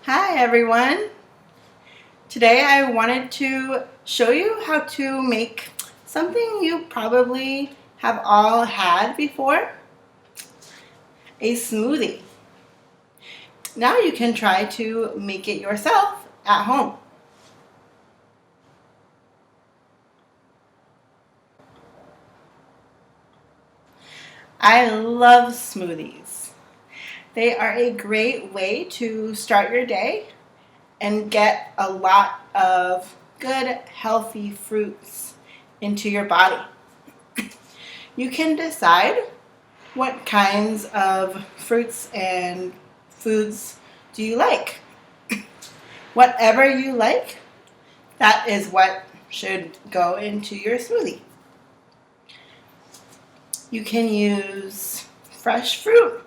Hi everyone. Today I wanted to show you how to make something you probably have all had before, a smoothie. Now you can try to make it yourself at home. I love smoothies. They are a great way to start your day and get a lot of good, healthy fruits into your body. You can decide what kinds of fruits and foods do you like. Whatever you like, that is what should go into your smoothie. You can use fresh fruit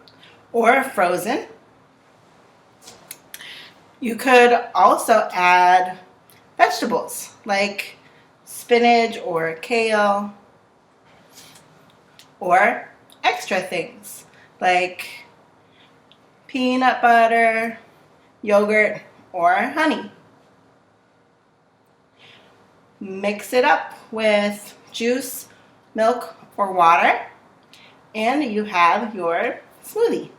or frozen. You could also add vegetables like spinach or kale, or extra things like peanut butter, yogurt, or honey. Mix it up with juice, milk, or water, and you have your smoothie.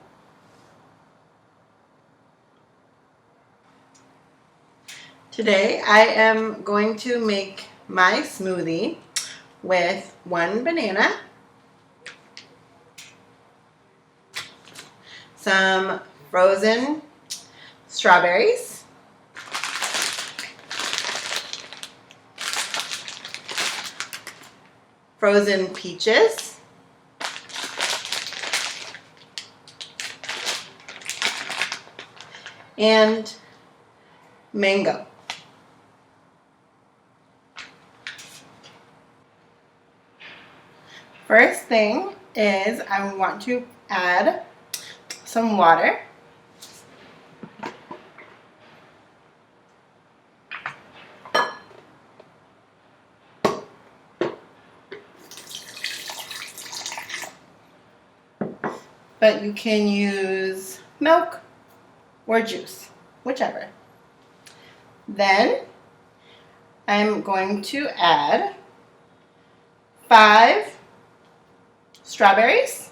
Today I am going to make my smoothie with 1 banana, some frozen strawberries, frozen peaches, and mango. First thing is I want to add some water. But you can use milk or juice, whichever. Then I'm going to add 5 strawberries,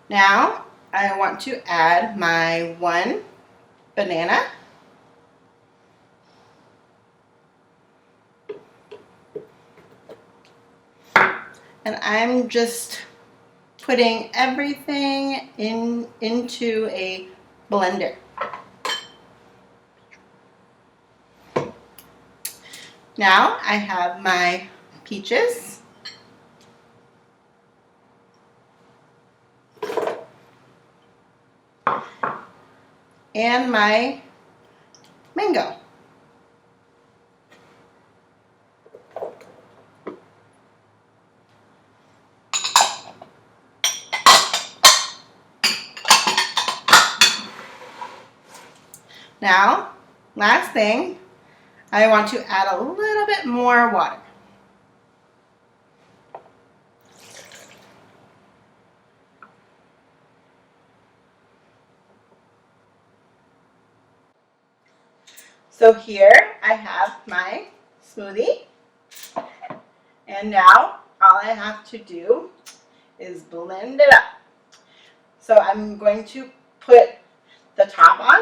now I want to add my 1 banana, and I'm just putting everything into a blender. Now I have my peaches, and my mango. Now, last thing, I want to add a little bit more water. So here I have my smoothie, and now all I have to do is blend it up. So I'm going to put the top on.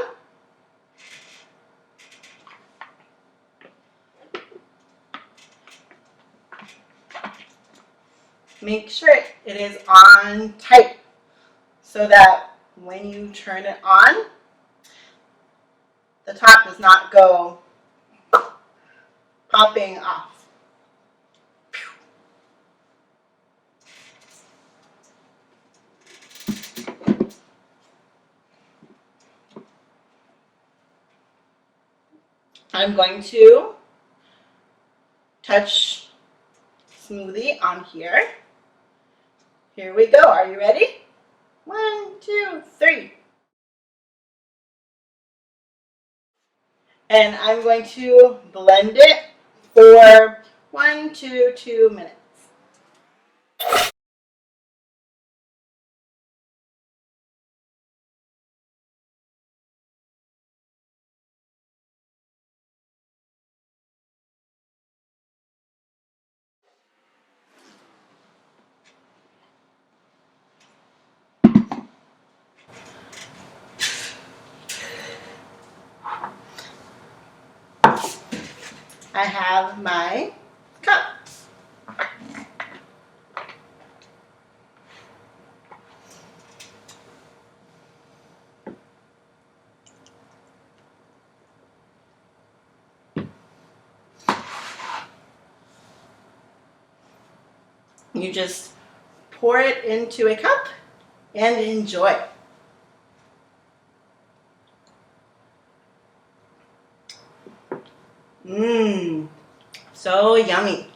Make sure it is on tight so that when you turn it on, the top does not go popping off. I'm going to touch smoothie on here. Here we go. Are you ready? 1, 2, 3. And I'm going to blend it for 1 to 2 minutes. I have my cup. You just pour it into a cup and enjoy. Mmm, so yummy.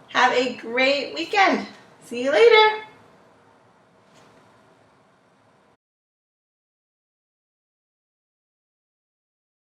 Have a great weekend. See you later.